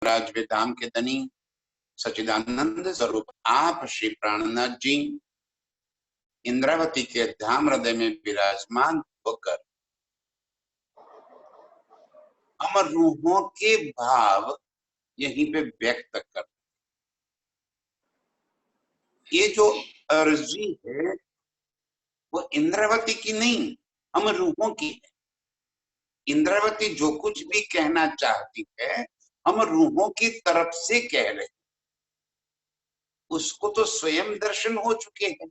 राज धाम के धनी सच्चिदानंद स्वरूप आप श्री प्राणनाथ जी इंद्रावती के धाम हृदय में विराजमान होकर अमर रूहों के भाव यहीं पे व्यक्त कर, ये जो अर्जी है वो इंद्रावती की नहीं, अमर रूहों की है। इंद्रावती जो कुछ भी कहना चाहती है अमर रूहों की तरफ से कह रहे, उसको तो स्वयं दर्शन हो चुके हैं।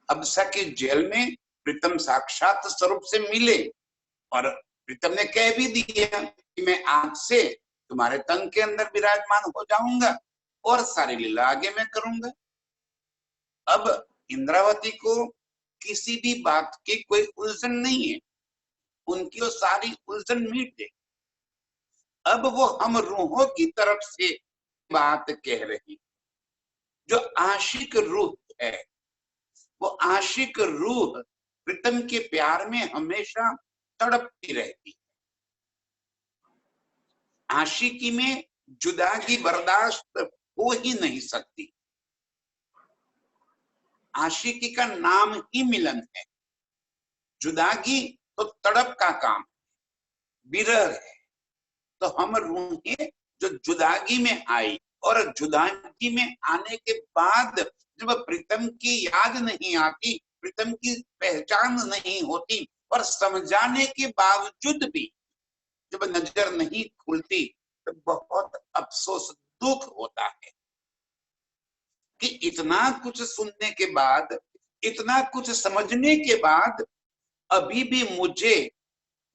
अबसा के जेल में प्रीतम साक्षात स्वरूप से मिले और प्रीतम ने कह भी दिया कि मैं आज से तुम्हारे तन के अंदर विराजमान हो जाऊंगा और सारी लीला आगे मैं करूंगा। अब इंद्रावती को किसी भी बात की कोई उलझन नहीं है, उनकी वो सारी उलझन मिट गई। अब वो हम रूहों की तरफ से बात कह रही, जो आशिक रूह है वो आशिक रूह प्रीतम के प्यार में हमेशा तड़पती रहती। आशिकी में जुदागी बर्दाश्त हो ही नहीं सकती। आशिकी का नाम ही मिलन है, जुदागी तो तड़प का काम, विरह है। तो हम रूहें जो जुदागी में आई और जुदागी में आने के बाद जब प्रीतम की याद नहीं आती, प्रीतम की पहचान नहीं होती और समझाने के बावजूद भी जब नजर नहीं खुलती तो बहुत अफसोस दुख होता है कि इतना कुछ सुनने के बाद, इतना कुछ समझने के बाद अभी भी मुझे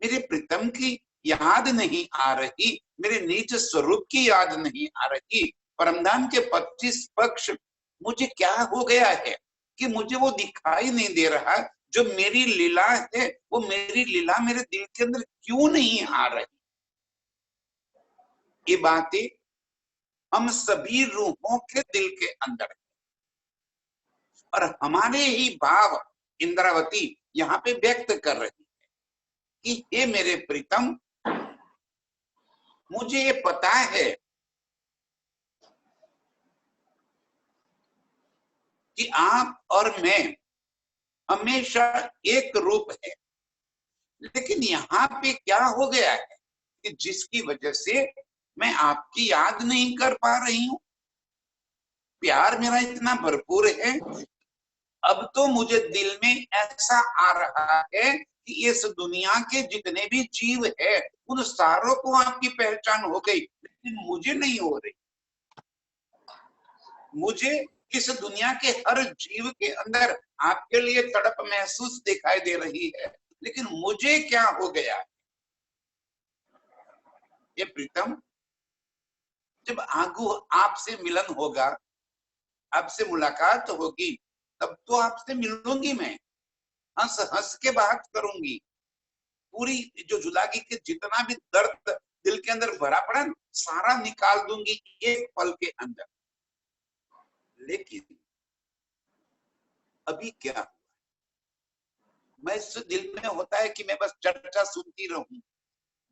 मेरे प्रीतम की याद नहीं आ रही, मेरे निज स्वरूप की याद नहीं आ रही। परमधाम के 25 पक्ष मुझे क्या हो गया है कि मुझे वो दिखाई नहीं दे रहा, जो मेरी लीला है वो मेरी लीला मेरे दिल के अंदर क्यों नहीं आ रही। ये बातें हम सभी रूहों के दिल के अंदर है और हमारे ही भाव इंद्रावती यहाँ पे व्यक्त कर रही है कि हे मेरे प्रीतम, मुझे ये पता है कि आप और मैं हमेशा एक रूप है, लेकिन यहाँ पे क्या हो गया है कि जिसकी वजह से मैं आपकी याद नहीं कर पा रही हूँ। प्यार मेरा इतना भरपूर है, अब तो मुझे दिल में ऐसा आ रहा है कि इस दुनिया के जितने भी जीव है उन सारों को आपकी पहचान हो गई, लेकिन मुझे नहीं हो रही। मुझे इस दुनिया के हर जीव के अंदर आपके लिए तड़प महसूस दिखाई दे रही है, लेकिन मुझे क्या हो गया। ये प्रीतम, जब आगू आपसे मिलन होगा, आपसे मुलाकात होगी, तब तो आपसे मिलूंगी मैं, हंस हंस के बात करूंगी, पूरी जो जुदागी के जितना भी दर्द दिल के अंदर भरा पड़ा सारा निकाल दूंगी एक पल के अंदर। लेकिन अभी क्या हुआ, मैं इस दिल में होता है कि मैं बस चर्चा सुनती रहूं,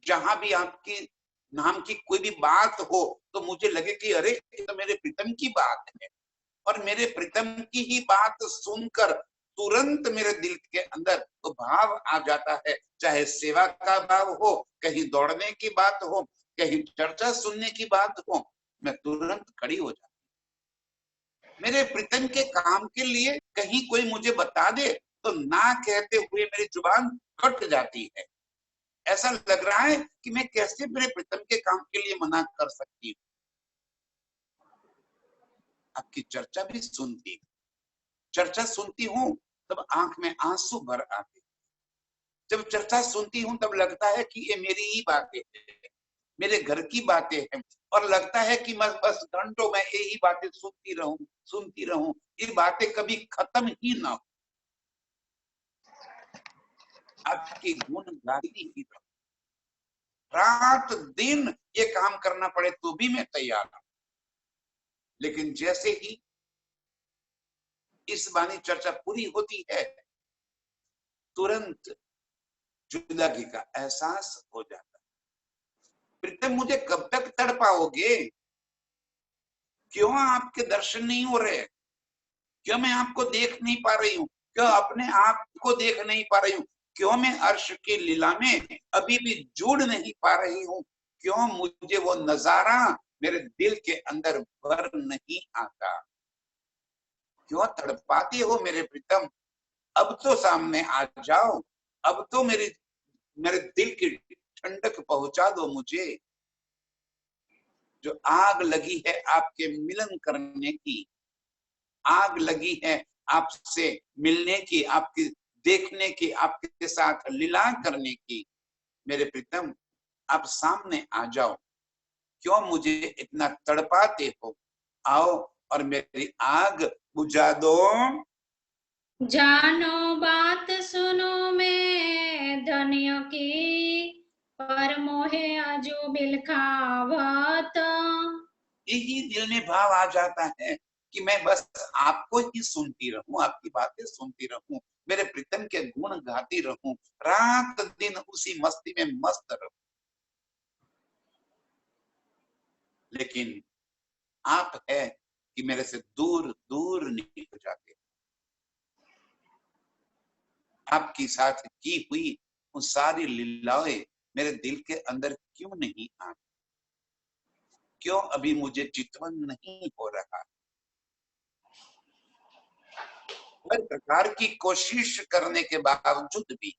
जहां भी आपकी नाम की कोई भी बात हो तो मुझे लगे कि अरे ये तो मेरे प्रीतम की बात है, और मेरे प्रीतम की ही बात सुनकर तुरंत मेरे दिल के अंदर तो भाव आ जाता है, चाहे सेवा का भाव हो, कहीं दौड़ने की बात हो, कहीं चर्चा सुनने की बात हो, मैं तुरंत खड़ी हो जाती। मेरे प्रीतम के काम के लिए कहीं कोई मुझे बता दे तो ना कहते हुए मेरी जुबान कट जाती है। ऐसा लग रहा है कि मैं कैसे मेरे प्रीतम के काम के लिए मना कर सकती हूँ। आपकी चर्चा भी सुनती, चर्चा सुनती हूँ तब आंख में आंसू भर आते, जब चर्चा सुनती हूँ तब लगता है कि ये मेरी ही बातें हैं, मेरे घर की बातें हैं, और लगता है कि मैं बस घंटों में यही बातें सुनती रहूं, ये बातें कभी खत्म ही ना हो। आपकी गुण गाती ही रहूं, रात दिन ये काम करना पड़े तो भी मैं तैयार हूं। लेकिन जैसे ही इस बानी चर्चा पूरी होती है तुरंत जुदागी का एहसास हो जाता है। प्रीतम मुझे कब तक तड़पाओगे? क्यों आपके दर्शन नहीं हो रहे? क्यों मैं आपको देख नहीं पा रही हूँ? क्यों अपने आप को देख नहीं पा रही हूँ? क्यों मैं अर्श की लीला में अभी भी जुड़ नहीं पा रही हूँ? क्यों मुझे वो नजारा मेरे दिल के अंदर भर नहीं आता? क्यों तड़पाते हो मेरे प्रीतम? अब तो सामने आ जाओ, अब तो मेरे दिल की ठंडक पहुंचा दो मुझे। जो आग लगी है आपके मिलन करने की, आग लगी है आपसे मिलने की, आपकी देखने की, आपके साथ लीला करने की, मेरे प्रीतम आप सामने आ जाओ। क्यों मुझे इतना तड़पाते हो? आओ और मेरी आग बुझा दो। जानो बात सुनो मैं धनियों की, पर मोहे आजो बिलखावत। यही दिल में भाव आ जाता है कि मैं बस आपको ही सुनती रहूं, आपकी बातें सुनती रहूं, मेरे प्रीतम के गुण गाती रहूं, रात दिन उसी मस्ती में मस्त रहूं। लेकिन आप है कि मेरे से दूर दूर निकल जाते। आपकी साथ की हुई उन सारी लीलाएं मेरे दिल के अंदर क्यों नहीं आती? क्यों अभी मुझे चितवन नहीं हो रहा? हर प्रकार की कोशिश करने के बावजूद भी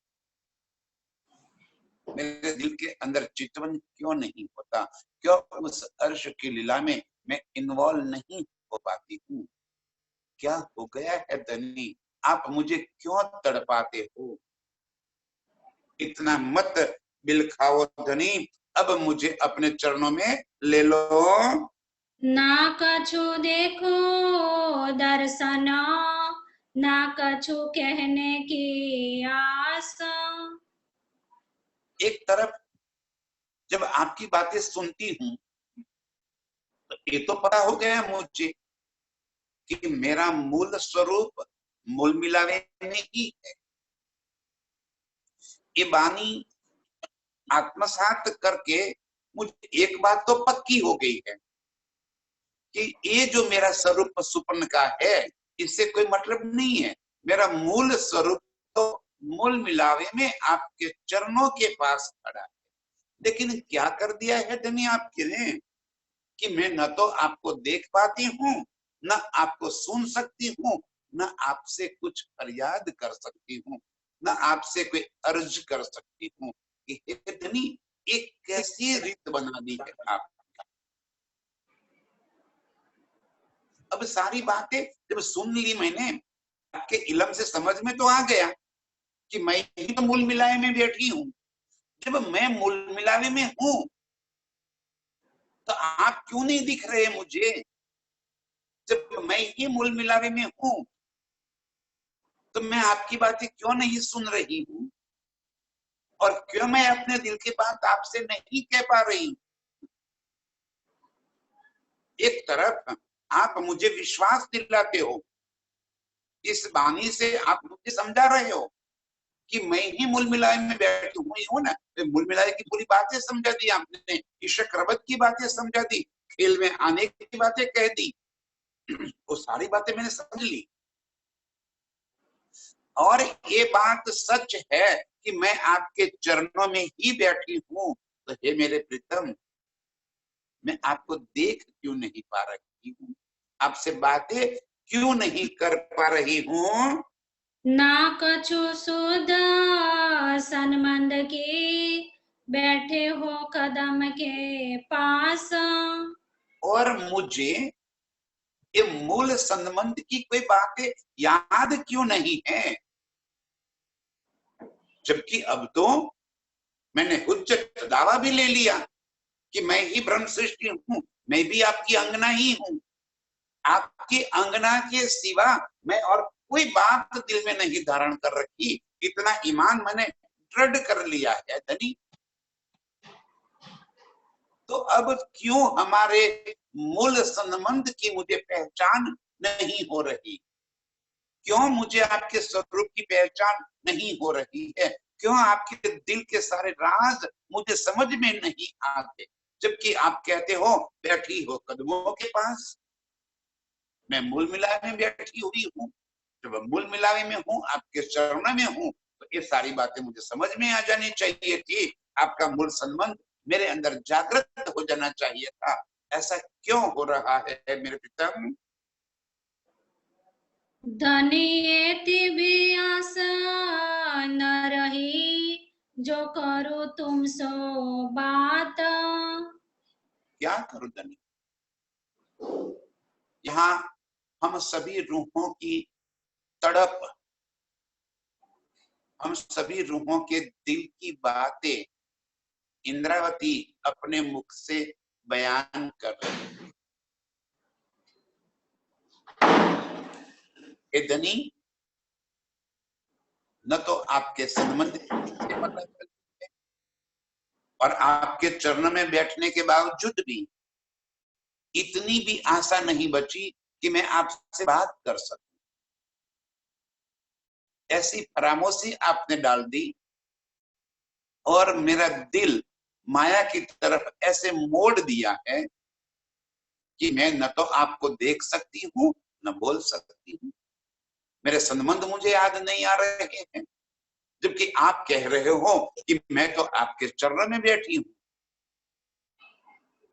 मेरे दिल के अंदर चितवन क्यों नहीं होता? क्यों उस अर्श की लीला में मैं इन्वॉल्व नहीं हो पाती हूँ? क्या हो गया है धनी? आप मुझे क्यों तड़पाते हो? इतना मत बिलखाओ धनी, अब मुझे अपने चरणों में ले लो। ना कछु देखो दर्शन, ना कछु कहने की आस। एक तरफ जब आपकी बातें सुनती हूँ तो ये तो पता हो गया मुझे कि मेरा मूल स्वरूप मूल मिलावे में ही है। ये वाणी आत्मसात करके मुझे एक बात तो पक्की हो गई है कि ये जो मेरा स्वरूप सुपन का है इससे कोई मतलब नहीं है। मेरा मूल स्वरूप तो मूल मिलावे में आपके चरणों के पास खड़ा है। लेकिन क्या कर दिया है धनी आपके ने कि मैं न तो आपको देख पाती हूँ, न आपको सुन सकती हूँ, न आपसे कुछ फरियाद कर सकती हूँ, न आपसे कोई अर्ज कर सकती हूँ। इतनी एक कैसी रीत बना दी है आप। अब सारी बातें जब सुन ली मैंने, आपके इलम से समझ में तो आ गया कि मैं ही तो मूल मिलावे में बैठी हूँ। जब मैं मूल मिलावे में हूँ तो आप क्यों नहीं दिख रहे मुझे? जब मैं ही मूल मिलावे में हूँ तो मैं आपकी बातें क्यों नहीं सुन रही हूँ? और क्यों मैं अपने दिल की बात आपसे नहीं कह पा रही? एक तरफ आप मुझे विश्वास दिलाते हो, इस वाणी से आप मुझे समझा रहे हो कि मैं ही मूल मिलाए में बैठी हूँ ना। मूल मिलाए की पूरी बातें समझा दी आपने, ईशक रबत की बातें समझा दी, खेल में आने की बातें कह दी, वो सारी बातें मैंने समझ ली। और ये बात सच है कि मैं आपके चरणों में ही बैठी हूँ। तो हे मेरे प्रीतम, मैं आपको देख क्यों नहीं पा रही हूँ? आपसे बातें क्यों नहीं कर पा रही हूँ? ना कछु सुध सनमंद की, बैठे हो कदम के पास। और मुझे ये मूल संबंध की कोई बातें याद क्यों नहीं है? जबकि अब तो मैंने हुज्जत दावा भी ले लिया कि मैं ही ब्रह्म सृष्टि हूँ, मैं भी आपकी अंगना ही हूँ। आपकी अंगना के सिवा मैं और कोई बात दिल में नहीं धारण कर रखी। इतना ईमान मैंने दृढ़ कर लिया है धनी। तो अब क्यों हमारे मूल संबंध की मुझे पहचान नहीं हो रही? क्यों मुझे आपके स्वरूप की पहचान नहीं हो रही है? क्यों आपके दिल के सारे राज मुझे समझ में नहीं आते, जबकि आप कहते हो बैठी हो कदमों के पास। मैं मूल मिलावे में बैठी हुई हूँ, जब मूल मिलावे में हूँ, आपके चरणों में हूँ, तो ये सारी बातें मुझे समझ में आ जानी चाहिए थी। आपका मूल संबंध मेरे अंदर जागृत हो जाना चाहिए था। ऐसा क्यों हो रहा है मेरे प्रीतम? धनी भी आशा न रही, जो करो तुम सो बात। क्या करूं धनी? यहाँ हम सभी रूहों की तड़प, हम सभी रूहों के दिल की बातें इंद्रावती अपने मुख से बयान कर रही है। ए धनी, न तो आपके संबंध से पता चलती है, और आपके चरण में बैठने के बावजूद भी इतनी भी आशा नहीं बची कि मैं आपसे बात कर सकूं। ऐसी फरामोशी आपने डाल दी और मेरा दिल माया की तरफ ऐसे मोड़ दिया है कि मैं न तो आपको देख सकती हूँ न बोल सकती हूँ। मेरे संबंध मुझे याद नहीं आ रहे हैं, जबकि आप कह रहे हो कि मैं तो आपके चरण में बैठी हूँ।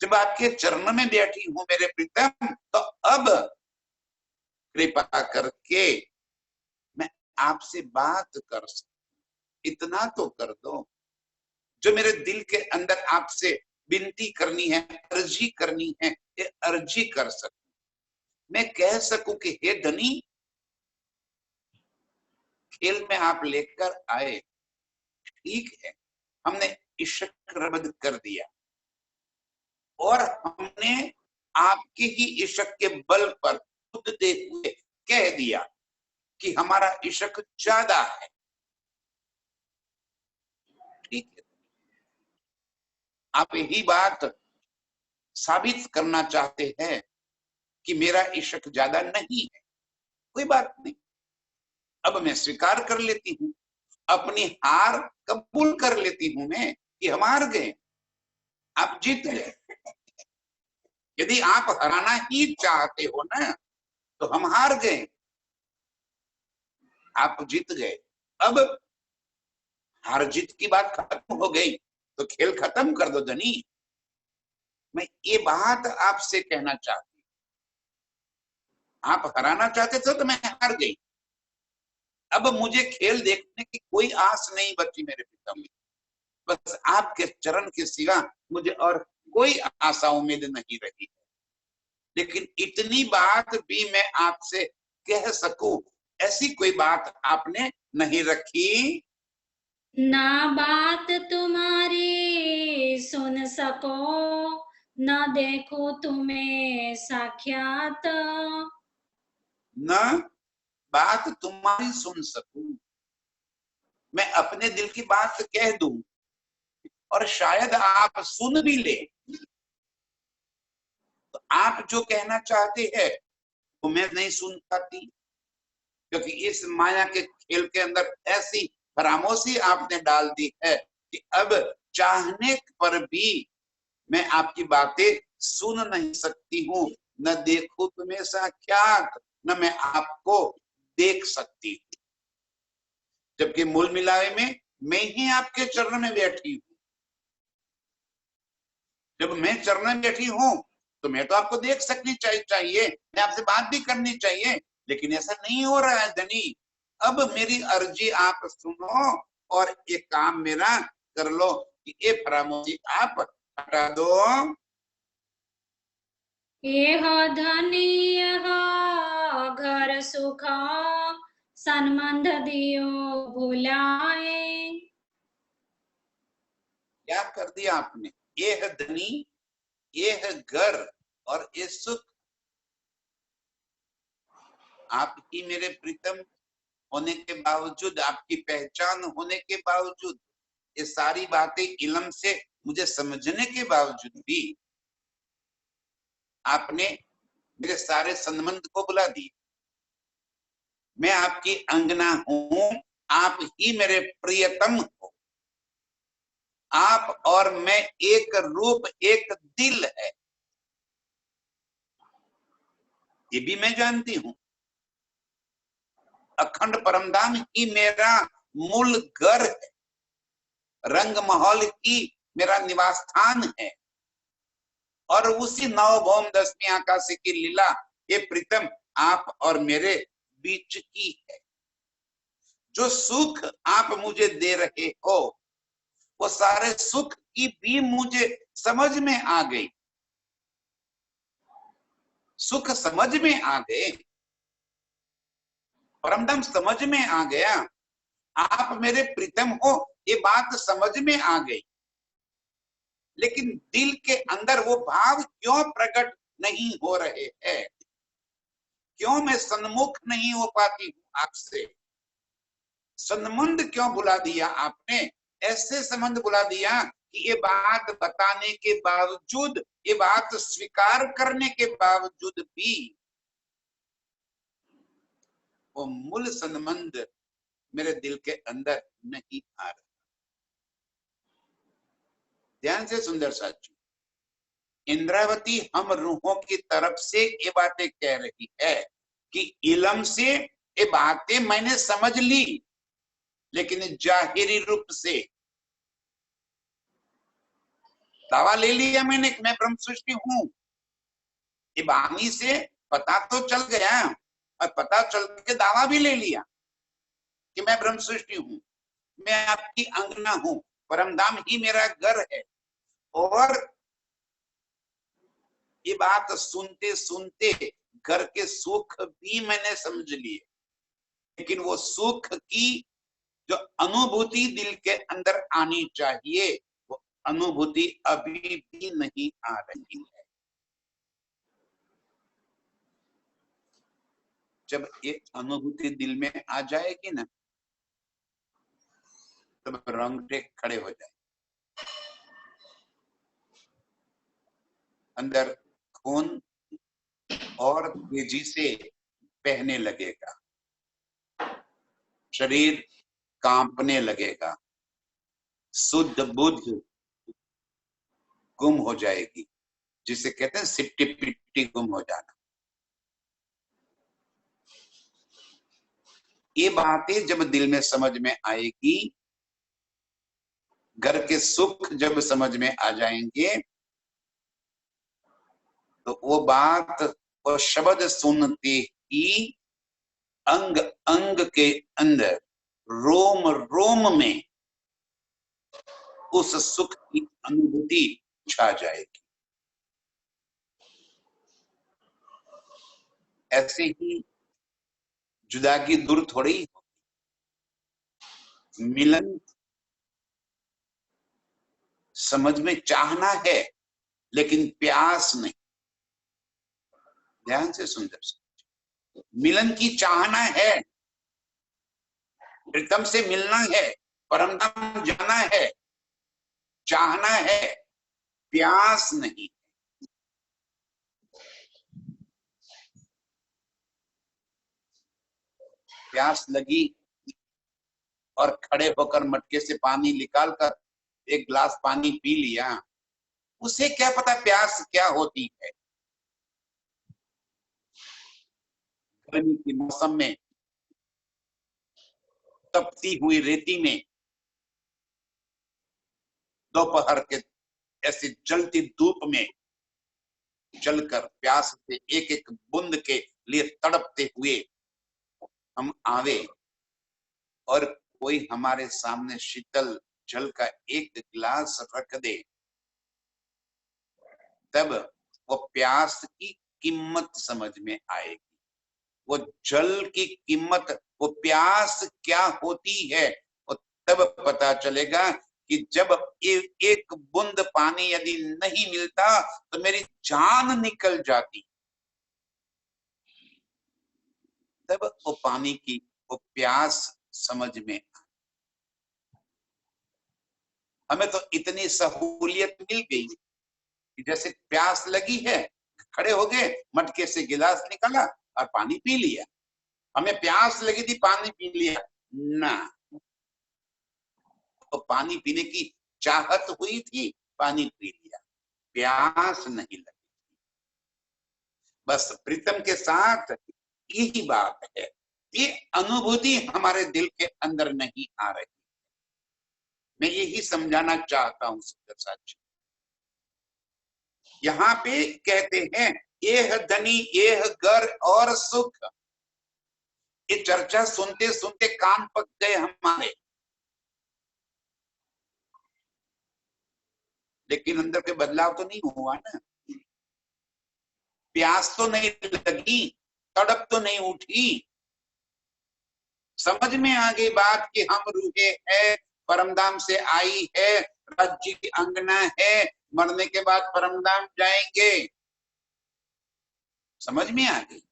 जब आपके चरण में बैठी हूँ मेरे प्रीतम, तो अब कृपा करके मैं आपसे बात कर सकूं, इतना तो कर दो। जो मेरे दिल के अंदर आपसे विनती करनी है, अर्जी करनी है, ये अर्जी कर सकूं। मैं कह सकूं कि हे धनी, खेल में आप लेकर आए, ठीक है, हमने इश्क रबद कर दिया और हमने आपके ही इश्क के बल पर कूदते हुए कह दिया कि हमारा इश्क ज्यादा है, ठीक है। आप यही बात साबित करना चाहते हैं कि मेरा इश्क ज्यादा नहीं है, कोई बात नहीं। अब मैं स्वीकार कर लेती हूँ, अपनी हार कबूल कर लेती हूँ मैं कि हम हार गए, आप जीत गए। यदि आप हराना ही चाहते हो ना, तो हम हार गए, आप जीत गए। अब हार जीत की बात खत्म हो गई, तो खेल खत्म कर दो धनी। मैं ये बात आपसे कहना चाहती हूँ, आप हराना चाहते थे तो मैं हार गई। अब मुझे खेल देखने की कोई आस नहीं बची मेरे पिता में। बस आपके चरण के सिवा मुझे और कोई आशा उम्मीद नहीं रही है। लेकिन इतनी बात भी मैं आपसे कह सकूं, ऐसी कोई बात आपने नहीं रखी। ना बात तुम्हारी सुन सको, न देखो तुम्हें साक्षात। न बात तुम्हारी सुन सकूं, मैं अपने दिल की बात कह दूं और शायद आप सुन भी ले, तो आप जो कहना चाहते हैं वो मैं नहीं सुन पाती, क्योंकि इस माया के खेल के अंदर ऐसी फरामोशी आपने डाल दी है कि अब चाहने पर भी मैं आपकी बातें सुन नहीं सकती हूँ। न देखो तुम्हें साक्षात, न मैं आपको देख सकती हूँ, जबकि मूल मिलावे में मैं ही आपके चरण में बैठी हूँ। जब मैं चरण में बैठी हूँ तो मैं तो आपको देख सकनी चाहिए, मैं आपसे बात भी करनी चाहिए, लेकिन ऐसा नहीं हो रहा है धनी। अब मेरी अर्जी आप सुनो और एक काम मेरा कर लो कि ये फरामोशी आप हटा दो। यह धनी यह घर सुख, संबंध दियो भुलाए। क्या कर दिया आपने? ये है धनी, ये है घर और ये सुख। आप ही मेरे प्रीतम होने के बावजूद, आपकी पहचान होने के बावजूद, ये सारी बातें इल्म से मुझे समझने के बावजूद भी आपने मेरे सारे संबंध को बुला दिए। मैं आपकी अंगना हूं, आप ही मेरे प्रियतम हो। आप और मैं एक रूप एक दिल है, ये भी मैं जानती हूं। अखंड परमधाम ही मेरा मूल घर है, रंग महल ही मेरा निवास स्थान है। और उसी नवभौम दसवीं आकाश की लीला ये प्रीतम आप और मेरे बीच की है। जो सुख आप मुझे दे रहे हो वो सारे सुख की भी मुझे समझ में आ गई, सुख समझ में आ गए, परमधाम समझ में आ गया। आप मेरे प्रीतम हो ये बात समझ में आ गई, लेकिन दिल के अंदर वो भाव क्यों प्रकट नहीं हो रहे हैं? क्यों मैं सन्मुख नहीं हो पाती हूं आपसे? संबंध क्यों बुला दिया आपने? ऐसे संबंध बुला दिया कि ये बात बताने के बावजूद, ये बात स्वीकार करने के बावजूद भी वो मूल संबंध मेरे दिल के अंदर नहीं आ रहा। ध्यान से सुंदर साथी, इंद्रावती हम रूहों की तरफ से ये बातें कह रही है कि इलम से ये बातें मैंने समझ ली, लेकिन जाहिरी रूप से दावा ले लिया मैंने कि मैं ब्रह्म सृष्टि हूं। ये वाणी से पता तो चल गया, और पता चल के दावा भी ले लिया कि मैं ब्रह्म सृष्टि हूं, मैं आपकी अंगना हूं, परमधाम ही मेरा घर है। और ये बात सुनते सुनते घर के सुख भी मैंने समझ लिए, लेकिन वो सुख की जो अनुभूति दिल के अंदर आनी चाहिए वो अनुभूति अभी भी नहीं आ रही है। जब ये अनुभूति दिल में आ जाएगी ना, तब रोंगटे खड़े हो जाए, अंदर खून और तेजी से बहने लगेगा, शरीर कांपने लगेगा, शुद्ध बुद्ध गुम हो जाएगी, जिसे कहते हैं सिट्टी पिट्टी गुम हो जाना। ये बातें जब दिल में समझ में आएगी, घर के सुख जब समझ में आ जाएंगे, तो वो बात, वो शब्द सुनते ही अंग अंग के अंदर, रोम रोम में उस सुख की अनुभूति छा जाएगी। ऐसे ही जुदागी दूर थोड़ी होगी, मिलन समझ में चाहना है लेकिन प्यास नहीं। ध्यान से सुंदर से, मिलन की चाहना है, प्रीतम से मिलना है, परमधाम जाना है, चाहना है, प्यास नहीं। प्यास लगी और खड़े होकर मटके से पानी निकालकर एक गिलास पानी पी लिया, उसे क्या पता प्यास क्या होती है। गर्मी के मौसम में तपती हुई रेती में दोपहर के ऐसी जलती धूप में जलकर प्यास से एक एक बूंद के लिए तड़पते हुए हम आवे, और कोई हमारे सामने शीतल जल का एक गिलास रख दे, तब वो प्यास की कीमत समझ में आएगी, वो जल की कीमत, वो प्यास क्या होती है, और तब पता चलेगा कि जब एक बूंद पानी यदि नहीं मिलता तो मेरी जान निकल जाती। तब वो पानी की वो प्यास समझ में। हमें तो इतनी सहूलियत मिल गई कि जैसे प्यास लगी है, खड़े हो गए, मटके से गिलास निकाला और पानी पी लिया। हमें प्यास लगी थी, पानी पी लिया ना, तो पानी पीने की चाहत हुई थी, पानी पी लिया, प्यास नहीं लगी। बस प्रीतम के साथ यही बात है, ये अनुभूति हमारे दिल के अंदर नहीं आ रही। मैं यही समझाना चाहता हूं सच। यहाँ पे कहते हैं यह धनी यह घर और सुख, ये चर्चा सुनते सुनते कान पक गए हमारे, लेकिन अंदर के बदलाव तो नहीं हुआ ना। प्यास तो नहीं लगी, तड़प तो नहीं उठी, समझ में आ गई बात कि हम रूहे है, परमधाम से आई है, राज्य की अंगना है, मरने के बाद परमधाम जाएंगे, समझ में आ गई।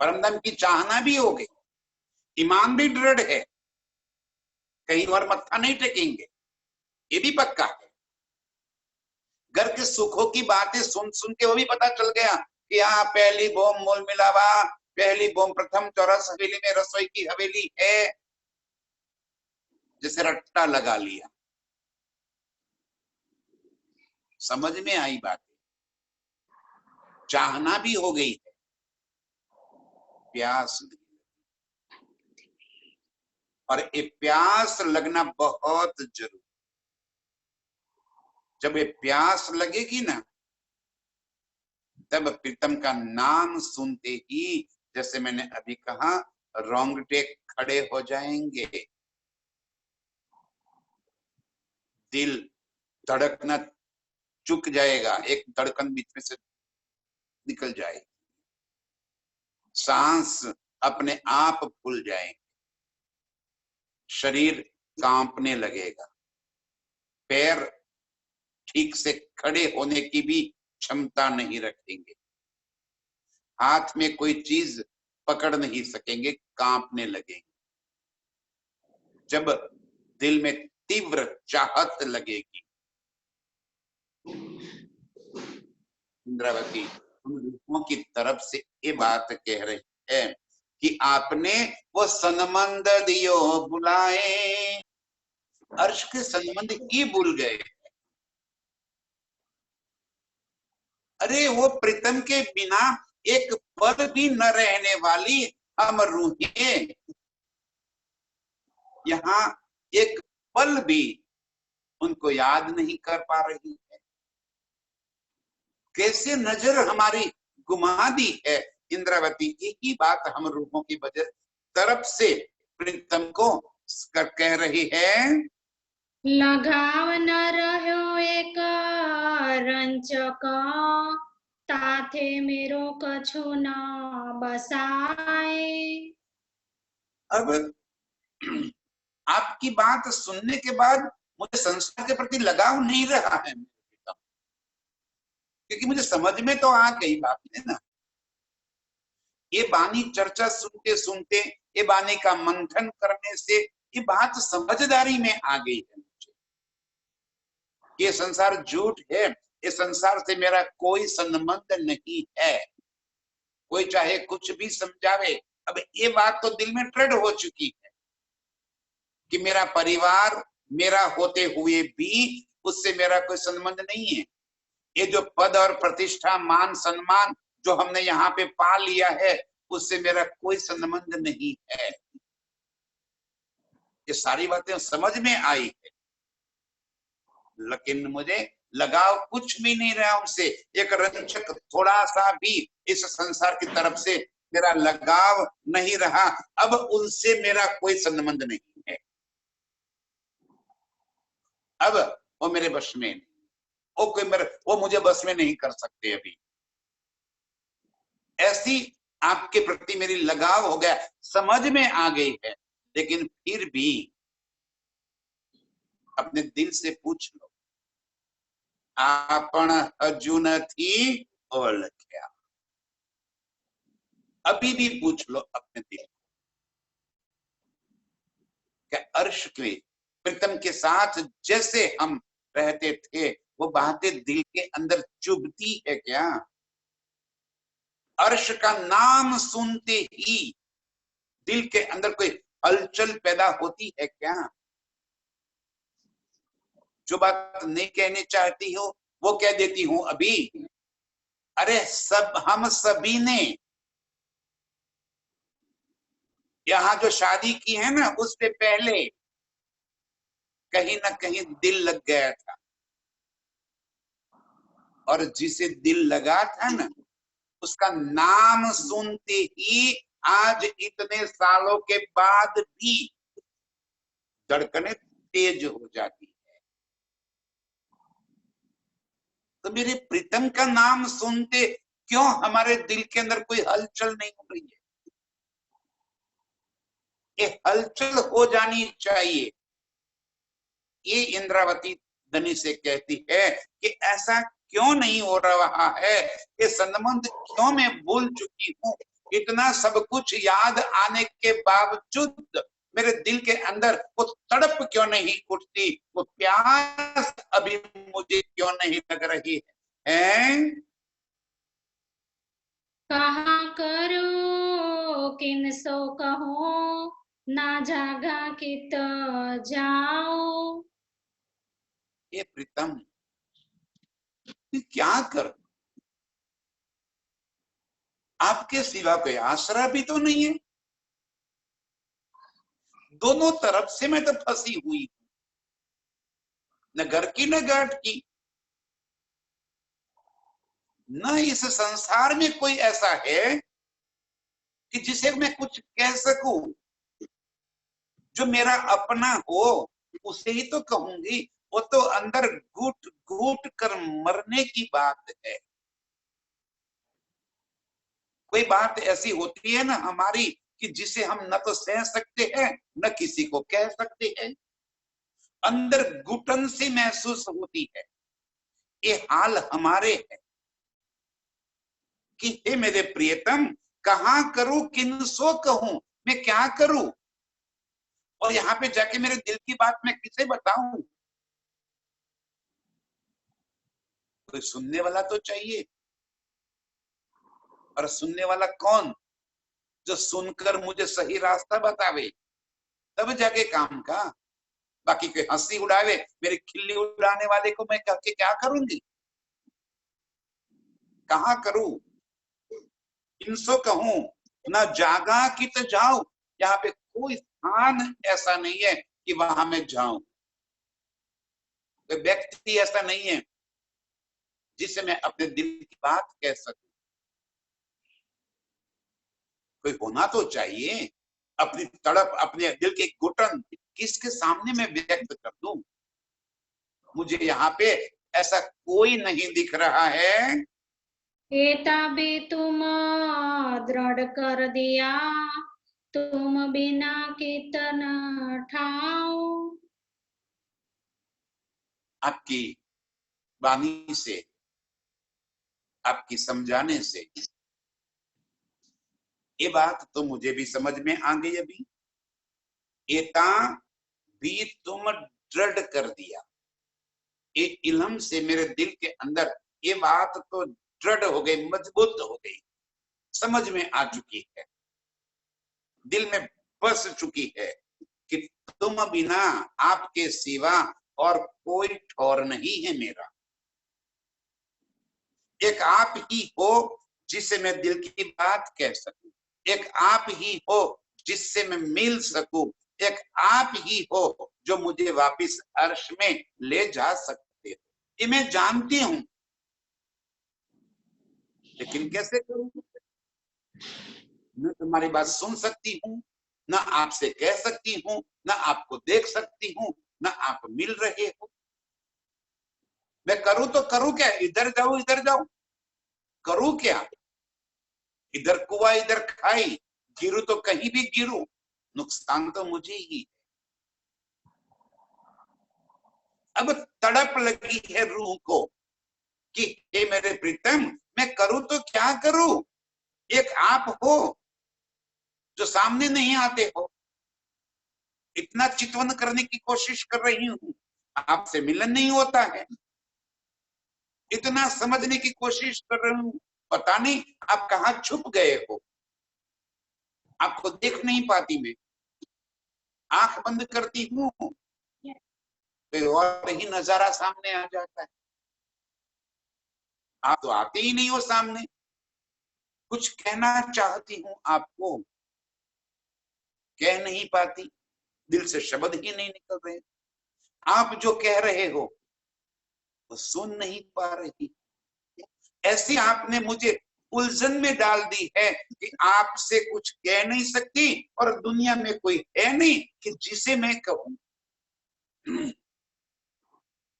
परमधाम की चाहना भी हो गई, ईमान भी दृढ़ है, कहीं और मत्था नहीं टेकेंगे, ये भी पक्का है। घर के सुखों की बातें सुन सुन के वो भी पता चल गया कि हाँ पहली बोम मोल मिलावा, पहली बोम प्रथम चौरस हवेली में रसोई की हवेली है, जैसे रट्टा लगा लिया। समझ में आई बात, चाहना भी हो गई है, प्यास नहीं। और ये प्यास लगना बहुत जरूरी। जब ये प्यास लगेगी ना, तब प्रीतम का नाम सुनते ही, जैसे मैंने अभी कहा, रोंगटे खड़े हो जाएंगे, दिल धड़कना चुक जाएगा, एक धड़कन बीच में से निकल जाएगी, सांस अपने आप फूल जाएंगे, शरीर कांपने लगेगा, पैर ठीक से खड़े होने की भी क्षमता नहीं रखेंगे, हाथ में कोई चीज पकड़ नहीं सकेंगे, कांपने लगेंगे। जब दिल में तीव्र चाहत लगेगी, इंद्रावती उन रूपों की तरफ से ये बात कह रही है कि आपने वो सनमंद दियो बुलाए, अर्श के संबंध ही भूल गए। अरे वो प्रीतम के बिना एक पल भी न रहने वाली हम रूहें यहाँ एक पल भी उनको याद नहीं कर पा रही है, कैसे नजर हमारी घुमा दी है इंद्रावती। यही बात हम रूहों की वजह तरफ से प्रीतम को कह रही है, लगाव न रह्यो एक रंचक, ताथे मेरो कछु न बसाए। अब आपकी बात सुनने के बाद मुझे संसार के प्रति लगाव नहीं रहा है, क्योंकि मुझे समझ में तो आ गई बात है ना। ये बानी चर्चा सुनते सुनते, ये बानी का मंथन करने से ये बात समझदारी में आ गई है मुझे। ये संसार झूठ है, ये संसार से मेरा कोई संबंध नहीं है, कोई चाहे कुछ भी समझावे। अब ये बात तो दिल में दृढ़ हो चुकी है कि मेरा परिवार मेरा होते हुए भी उससे मेरा कोई संबंध नहीं है। ये जो पद और प्रतिष्ठा, मान सम्मान जो हमने यहाँ पे पा लिया है, उससे मेरा कोई संबंध नहीं है। ये सारी बातें समझ में आई है, लेकिन मुझे लगाव कुछ भी नहीं रहा उनसे। एक रंचक थोड़ा सा भी इस संसार की तरफ से मेरा लगाव नहीं रहा। अब उनसे मेरा कोई संबंध नहीं है, अब वो मेरे बस में नहीं, वो मुझे बस में नहीं कर सकते। अभी ऐसी आपके प्रति मेरी लगाव हो गया, समझ में आ गई है, लेकिन फिर भी अपने दिल से पूछ लो, आपण हजू नथी ओळख्या। अभी भी पूछ लो अपने दिल को, क्या अर्श के प्रीतम के साथ जैसे हम रहते थे वो बातें दिल के अंदर चुभती है क्या? अर्श का नाम सुनते ही दिल के अंदर कोई हलचल पैदा होती है क्या? जो बात नहीं कहनी चाहती हो वो कह देती हूं अभी। अरे सब हम सभी ने यहाँ जो शादी की है ना, उससे पहले कहीं ना कहीं दिल लग गया था, और जिसे दिल लगा था ना, उसका नाम सुनते ही आज इतने सालों के बाद भी धड़कनें तेज हो जाती है। तो मेरे प्रीतम का नाम सुनते क्यों हमारे दिल के अंदर कोई हलचल नहीं हो रही है? ये हलचल हो जानी चाहिए। ये इंद्रावती धनी से कहती है कि ऐसा क्यों नहीं हो रहा है, ये संबंध क्यों मैं भूल चुकी हूँ, इतना सब कुछ याद आने के बावजूद मेरे दिल के अंदर वो तड़प क्यों नहीं उठती, वो प्यास अभी मुझे क्यों नहीं लग रही है? कहाँ करो किन सो कहो, ना जागा कित जाओ। ये प्रीतम क्या कर, आपके सिवा कोई आसरा भी तो नहीं है। दोनों तरफ से मैं तो फंसी हुई, न घर की न घाट की। न इस संसार में कोई ऐसा है कि जिसे मैं कुछ कह सकूं। जो मेरा अपना हो उसे ही तो कहूंगी, वो तो अंदर घुट घुट कर मरने की बात है। कोई बात ऐसी होती है ना हमारी कि जिसे हम न तो सह सकते हैं न किसी को कह सकते हैं, अंदर घुटन सी महसूस होती है। ये हाल हमारे है कि हे मेरे प्रियतम, कहां करूं किनसो कहूं, मैं क्या करूं? और यहाँ पे जाके मेरे दिल की बात मैं किसे बताऊं? कोई सुनने वाला तो चाहिए। और सुनने वाला कौन? जो सुनकर मुझे सही रास्ता बतावे, तब जाके काम का। बाकी कोई हंसी उड़ावे, मेरी खिल्ली उड़ाने वाले को मैं कह के क्या करूंगी? कहाँ करूं? इनसो कहूं ना जागा कि तो जाऊं। यहाँ पे कोई स्थान ऐसा नहीं है कि वहां मैं जाऊं। कोई व्यक्ति ऐसा नहीं है जिससे मैं अपने दिल की बात कह सकूं। कोई होना तो चाहिए। अपनी तड़प, अपने दिल की घुटन किसके सामने मैं व्यक्त कर दूं? मुझे यहाँ पे ऐसा कोई नहीं दिख रहा है। एता भी तुम दृढ़ कर दिया, तुम बिना कितना ठाओ। आपकी वाणी से, आपकी समझाने से ये बात तो मुझे भी समझ में आ गई अभी। एता भी तुम दृढ़ कर दिया, एक इल्हम से मेरे दिल के अंदर ये बात तो दृढ़ हो गई, मजबूत हो गई, समझ में आ चुकी है, दिल में बस चुकी है कि तुम बिना, आपके सिवा और कोई ठौर नहीं है मेरा। एक आप ही हो जिससे मैं दिल की बात कह सकूं, एक आप ही हो जिससे मैं मिल सकूं, एक आप ही हो जो मुझे वापस अर्श में ले जा सकते हो। ये मैं जानती हूं, लेकिन कैसे करूं? न तुम्हारी बात सुन सकती हूँ, न आपसे कह सकती हूँ, न आपको देख सकती हूँ, न आप मिल रहे हो। मैं करूं तो करूं क्या? इधर जाऊं इधर जाऊं, करूं क्या? इधर कुआं इधर खाई, गिरू तो कहीं भी गिरू, नुकसान तो मुझे ही। अब तड़प लगी है रूह को कि हे मेरे प्रीतम, मैं करूं तो क्या करूं? एक आप हो जो सामने नहीं आते हो, इतना चितवन करने की कोशिश कर रही हूं, आपसे मिलन नहीं होता है। इतना समझने की कोशिश कर रही हूं, पता नहीं आप कहाँ छुप गए हो, आपको देख नहीं पाती मैं। आंख बंद करती हूँ कोई और ही नजारा सामने आ जाता है। आप तो आते ही नहीं हो सामने। कुछ कहना चाहती हूं आपको, कह नहीं पाती, दिल से शब्द ही नहीं निकल रहे। आप जो कह रहे हो वो सुन नहीं पा रही। ऐसी आपने मुझे उलझन में डाल दी है कि आपसे कुछ कह नहीं सकती और दुनिया में कोई है नहीं कि जिसे मैं कहूं।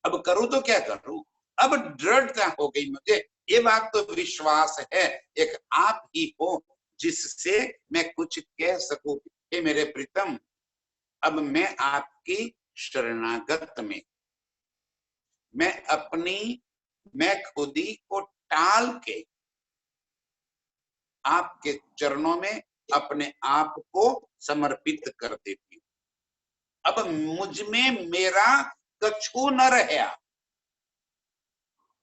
अब करूं तो क्या करूं? अब दृढ़ता हो गई मुझे, ये बात तो विश्वास है, एक आप ही हो जिससे मैं कुछ कह सकूं। हे मेरे प्रीतम, अब मैं आपकी शरणागत में, मैं खुदी को टाल के आपके चरणों में अपने आप को समर्पित कर देती हूं। अब मुझ में मेरा कछु न रहा।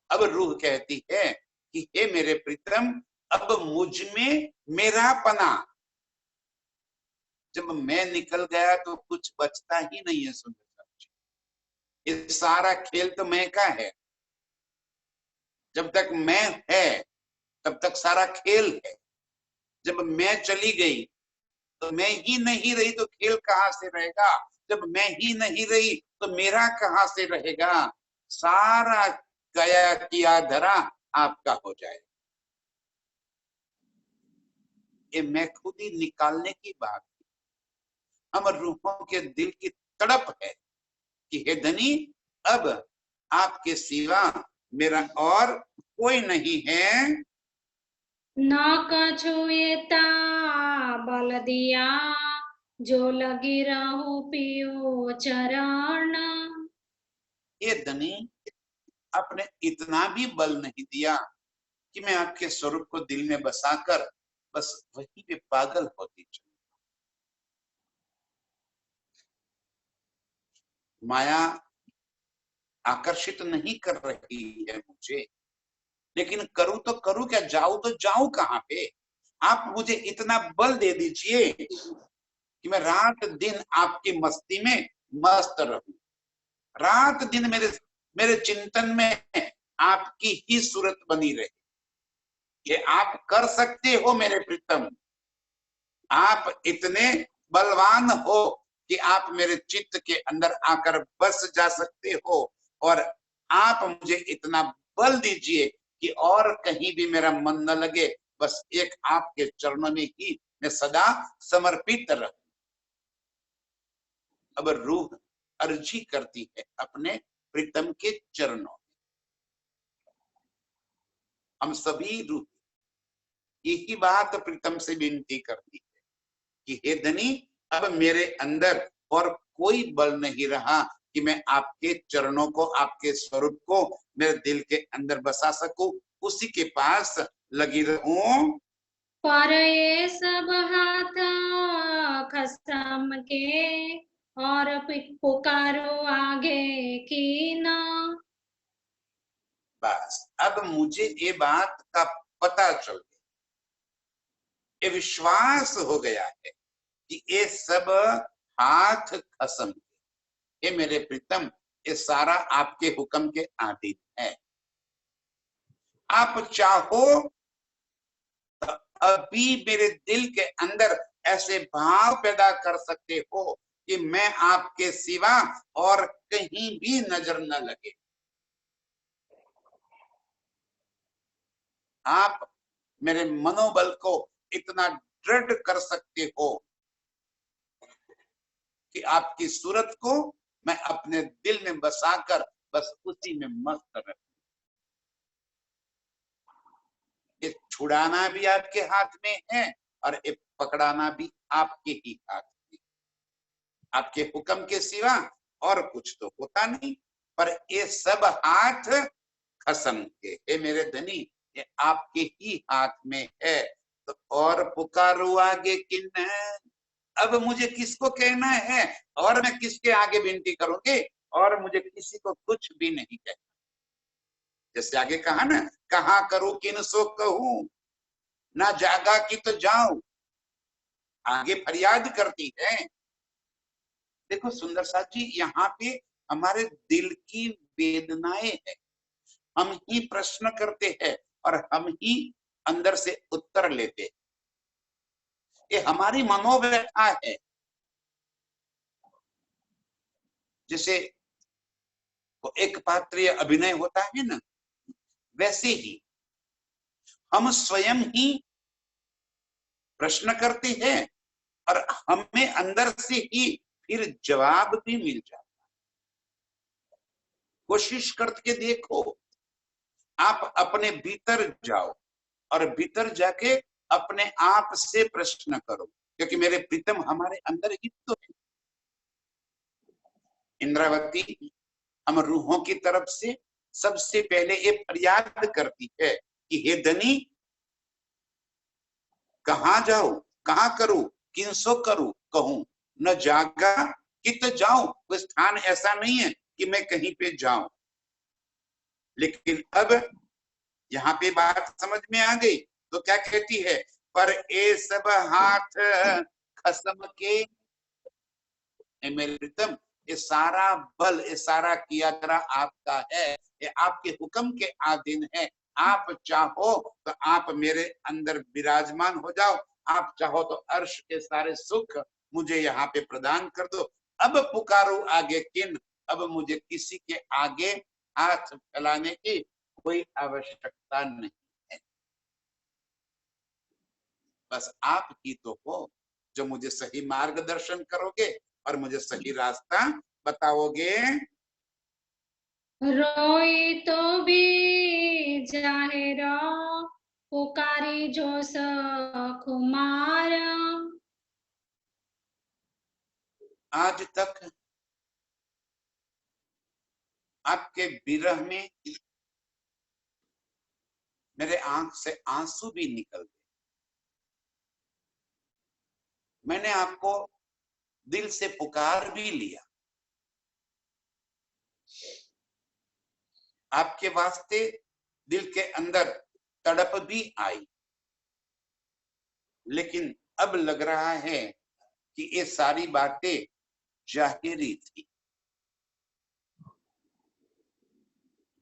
अब रूह कहती है कि हे मेरे प्रीतम, अब मुझ में मेरा पना। जब मैं निकल गया तो कुछ बचता ही नहीं है सुंदर जी। ये सारा खेल तो मैं का है। जब तक मैं है तब तक सारा खेल है। जब मैं चली गई तो मैं ही नहीं रही तो खेल कहां से रहेगा? जब मैं ही नहीं रही तो मेरा कहां से रहेगा? सारा गया किया धरा आपका हो जाए। ये मैं खुद ही निकालने की बात, हम रूहों के दिल की तड़प है कि हे धनी, अब आपके सिवा मेरा और कोई नहीं है। न कछु एता बल दिया, जो लगी रहूं पियो चरण। ये धनी, आपने इतना भी बल नहीं दिया कि मैं आपके स्वरूप को दिल में बसाकर बस वहीं पे पागल होती चली। माया आकर्षित नहीं कर रही है मुझे, लेकिन करूं तो करूं क्या, जाऊं तो जाऊं कहां पे? आप मुझे इतना बल दे दीजिए कि मैं रात दिन आपकी मस्ती में मस्त रहूं। रात दिन मेरे मेरे चिंतन में आपकी ही सूरत बनी रहे। ये आप कर सकते हो मेरे प्रीतम। आप इतने बलवान हो कि आप मेरे चित्त के अंदर आकर बस जा सकते हो, और आप मुझे इतना बल दीजिए कि और कहीं भी मेरा मन न लगे, बस एक आपके चरणों में ही मैं सदा समर्पित रहूं। अब रूह अर्जी करती है अपने प्रीतम के चरणों। हम सभी रूह यही बात प्रीतम से विनती करती है कि हे धनी, अब मेरे अंदर और कोई बल नहीं रहा कि मैं आपके चरणों को, आपके स्वरूप को मेरे दिल के अंदर बसा सकूं, उसी के पास लगी रहूं। पर ये सब हाथ खसम के, और पुकारो आगे की ना। बस अब मुझे ये बात का पता चल गया, ये विश्वास हो गया है कि ये सब हाथ खसम के। ये मेरे प्रीतम, ये सारा आपके हुक्म के अधीन है। आप चाहो तो अभी मेरे दिल के अंदर ऐसे भाव पैदा कर सकते हो कि मैं आपके सिवा और कहीं भी नजर न लगे। आप मेरे मनोबल को इतना दृढ़ कर सकते हो कि आपकी सूरत को मैं अपने दिल में बसाकर बस उसी में मस्त रहूं। ये छुड़ाना भी आपके हाथ में है और ये पकड़ाना भी आपके ही हाथ में। आपके हुक्म के सिवा और कुछ तो होता नहीं, पर ये सब हाथ खसम के। हे मेरे धनी, ये आपके ही हाथ में है, तो और पुकारो आगे किन। अब मुझे किसको कहना है और मैं किसके आगे विनती करूंगी, और मुझे किसी को कुछ भी नहीं कहना। जैसे आगे कहा ना, कहा करूं किन सो कहूं, ना जागा की तो जाऊं। आगे फरियाद करती है। देखो सुंदर साथ जी, यहाँ पे हमारे दिल की वेदनाएं हैं। हम ही प्रश्न करते हैं और हम ही अंदर से उत्तर लेते हैं। ये हमारी मनोव्यथा है। जैसे वो एक पात्रीय अभिनय होता है ना, वैसे ही हम स्वयं ही प्रश्न करते हैं और हमें अंदर से ही फिर जवाब भी मिल जाता है। कोशिश करके देखो, आप अपने भीतर जाओ और भीतर जाके अपने आप से प्रश्न करो, क्योंकि मेरे प्रीतम हमारे अंदर ही तो है। इंद्रावती हम रूहों की तरफ से सबसे पहले ये फरियाद करती है कि हे धनी, कहाँ जाऊं, कहाँ करूं, किनसो करूं, कहूं न जागा कित जाऊं। कोई स्थान ऐसा नहीं है कि मैं कहीं पे जाऊं। लेकिन अब यहाँ पे बात समझ में आ गई, तो क्या कहती है, पर ए सब हाथ खसम के। मेरे प्रीतम, ये सारा बल, ये सारा किया करा आपका है, ये आपके हुक्म के अधीन है। आप चाहो तो आप मेरे अंदर विराजमान हो जाओ, आप चाहो तो अर्श के सारे सुख मुझे यहाँ पे प्रदान कर दो। अब पुकारो आगे किन, अब मुझे किसी के आगे हाथ फैलाने की कोई आवश्यकता नहीं है। बस आप ही तो हो जो मुझे सही मार्गदर्शन करोगे और मुझे सही रास्ता बताओगे। रोई तो भी जाहिरा पुकारी जो सकुमार। आज तक आपके विरह में मेरे आंख से आंसू भी निकल गए। मैंने आपको दिल से पुकार भी लिया, आपके वास्ते दिल के अंदर तड़प भी आई, लेकिन अब लग रहा है कि ये सारी बातें जाहिरी थी।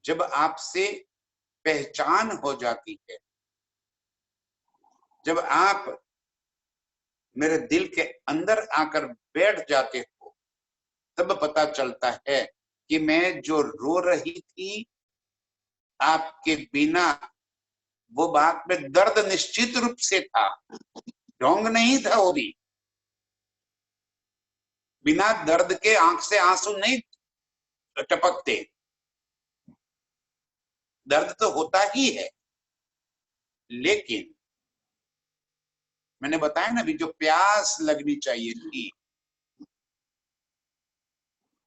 जब आपसे पहचान हो जाती है, जब आप मेरे दिल के अंदर आकर बैठ जाते हो, तब पता चलता है कि मैं जो रो रही थी आपके बिना, वो बात में दर्द निश्चित रूप से था, ढोंग नहीं था। वो भी बिना दर्द के आंख से आंसू नहीं टपकते, दर्द तो होता ही है। लेकिन मैंने बताया ना, भी जो प्यास लगनी चाहिए थी,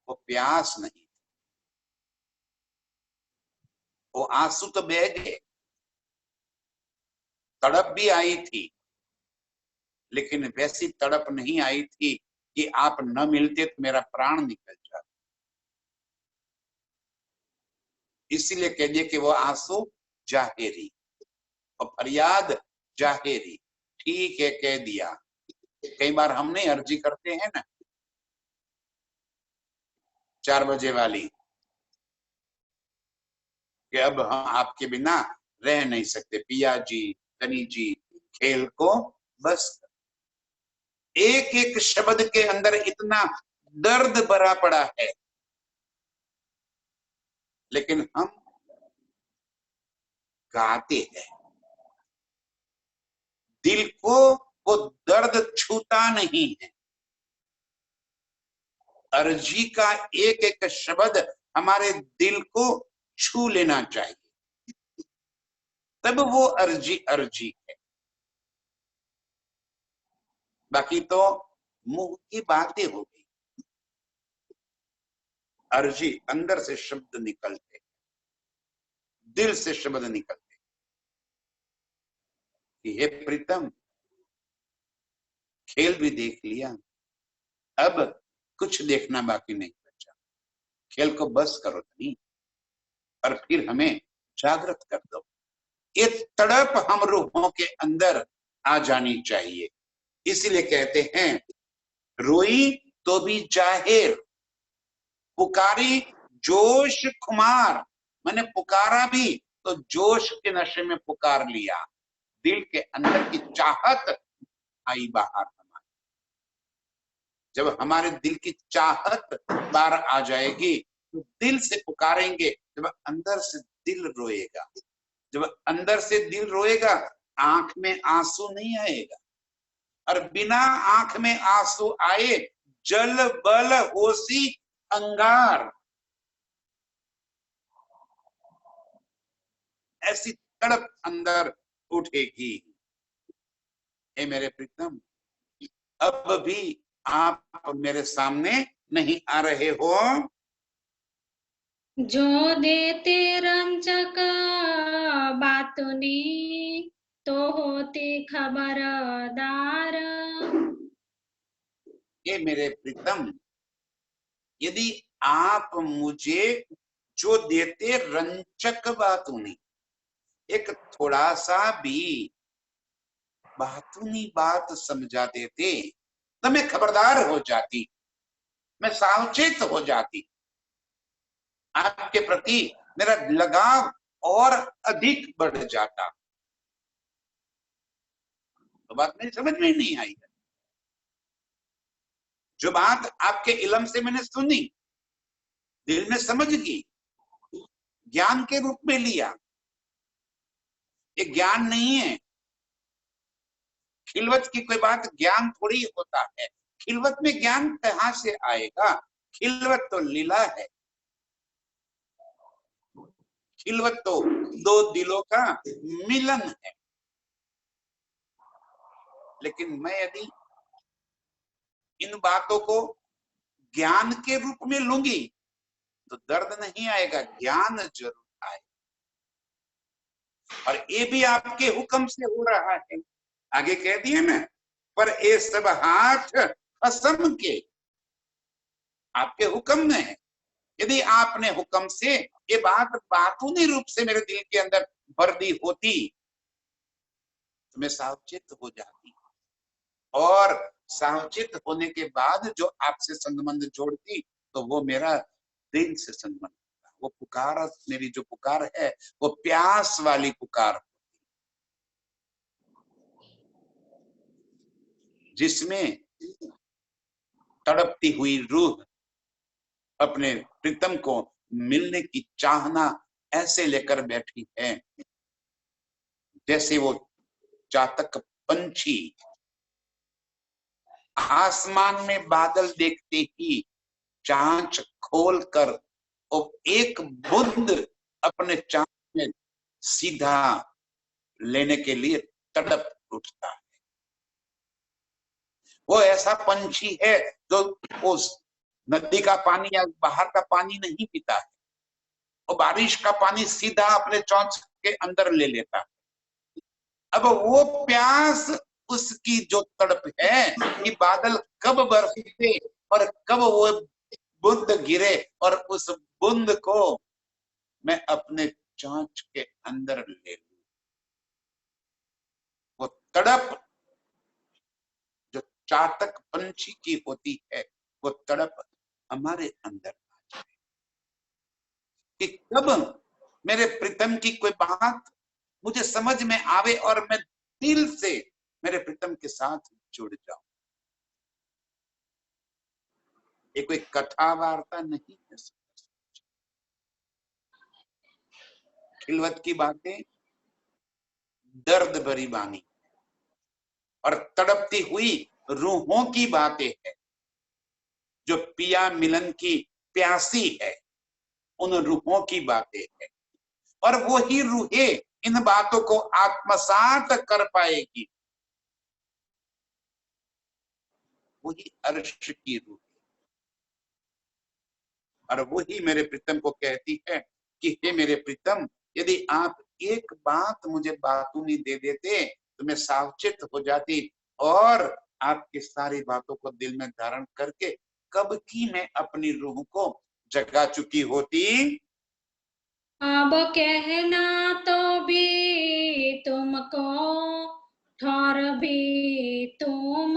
वो प्यास नहीं, वो आंसू तो बह गए, तड़प भी आई थी, लेकिन वैसी तड़प नहीं आई थी कि आप न मिलते तो मेरा प्राण निकल जाता। इसीलिए कह दिए कि वो आंसू जाहिरी और फरियाद जाहिरी। ठीक है, कह दिया। कई बार हम नहीं अर्जी करते हैं ना, 4 बजे वाली, कि अब हम आपके बिना रह नहीं सकते, पिया जी, तनी जी, खेल को बस। एक एक शब्द के अंदर इतना दर्द भरा पड़ा है, लेकिन हम गाते हैं। दिल को वो दर्द छूता नहीं है। अर्जी का एक एक शब्द हमारे दिल को छू लेना चाहिए, तब वो अर्जी अर्जी है। बाकी तो मुंह की बातें हो गई, अर्जी अंदर से शब्द निकलते, दिल से शब्द निकलते कि हे प्रीतम, खेल भी देख लिया, अब कुछ देखना बाकी नहीं बचा, खेल को बस करो नहीं और फिर हमें जागृत कर दो। ये तड़प हम रूहों के अंदर आ जानी चाहिए। इसलिए कहते हैं, रोई तो भी जाहिर पुकारी जोश खुमार, मैंने पुकारा भी तो जोश के नशे में पुकार लिया, दिल के अंदर की चाहत आई बाहर हमारी। जब हमारे दिल की चाहत बाहर आ जाएगी तो दिल से पुकारेंगे, जब अंदर से दिल रोएगा, जब अंदर से दिल रोएगा आंख में आंसू नहीं आएगा, और बिना आंख में आंसू आए जल बल होसी अंगार, ऐसी तड़प अंदर उठेगी। हे मेरे प्रीतम, अब भी आप मेरे सामने नहीं आ रहे हो। जो देते रंजक बातुनी तो होते खबरदार। ये मेरे प्रीतम, यदि आप मुझे जो देते रंजक बातुनी, एक थोड़ा सा भी बातूनी बात समझा देते तो मैं खबरदार हो जाती, मैं सावचेत हो जाती, आपके प्रति मेरा लगाव और अधिक बढ़ जाता। तो बात मेरी समझ में नहीं आई है। जो बात आपके इलम से मैंने सुनी, दिल में समझ गई, ज्ञान के रूप में लिया, ये ज्ञान नहीं है। खिलवत की कोई बात ज्ञान थोड़ी होता है। खिलवत में ज्ञान कहां से आएगा? खिलवत तो लीला है, खिलवत तो दो दिलों का मिलन है। लेकिन मैं यदि इन बातों को ज्ञान के रूप में लूंगी तो दर्द नहीं आएगा, ज्ञान जरूर आएगा। और ये भी आपके हुक्म से हो रहा है, आगे कह दिए ना, पर ये सब हाथ कसम के आपके हुक्म में है। यदि आपने हुक्म से ये बात बातूनी रूप से मेरे दिल के अंदर भर दी होती तो मैं सावचेत हो जाती, और सावचेत होने के बाद जो आपसे संबंध जोड़ती तो वो मेरा दिल से संबंध था। वो पुकार, मेरी जो पुकार है वो प्यास वाली पुकार, जिसमें तड़पती हुई रूह अपने प्रीतम को मिलने की चाहना ऐसे लेकर बैठी है जैसे वो चातक पंछी आसमान में बादल देखते ही चांच खोलकर और एक बूंद अपने चांच में सीधा लेने के लिए तड़प उठता है। वो ऐसा पंछी है जो उस नदी का पानी या बाहर का पानी नहीं पीता है, वो बारिश का पानी सीधा अपने चोंच के अंदर ले लेता है। अब वो प्यास, उसकी जो तड़प है कि बादल कब बरसे और कब वो बूंद गिरे और उस बूंद को मैं अपने चोंच के अंदर ले लूं। वो तड़प जो चातक पंछी की होती है, वो तड़प हमारे अंदर आ जाए कि कब मेरे प्रीतम की कोई बात मुझे समझ में आवे और मैं दिल से मेरे प्रीतम के साथ जुड़ जाऊं। ये कोई कथा वार्ता नहीं है, खिलवत की बातें दर्द भरी बानी और तड़पती हुई रूहों की बातें है, जो पिया मिलन की प्यासी है, उन रूहों की बातें है। और वो ही रूहें इन बातों को आत्मसात कर पाएगी, वही अर्श की रूह, और वही मेरे प्रीतम को कहती है कि हे मेरे प्रीतम, यदि आप एक बात मुझे बातूनी दे देते तो मैं सावचेत हो जाती और आपकी सारी बातों को दिल में धारण करके कब की मैं अपनी रूह को जगा चुकी होती। अब कहना तो भी तुमको ठौर भी तुम।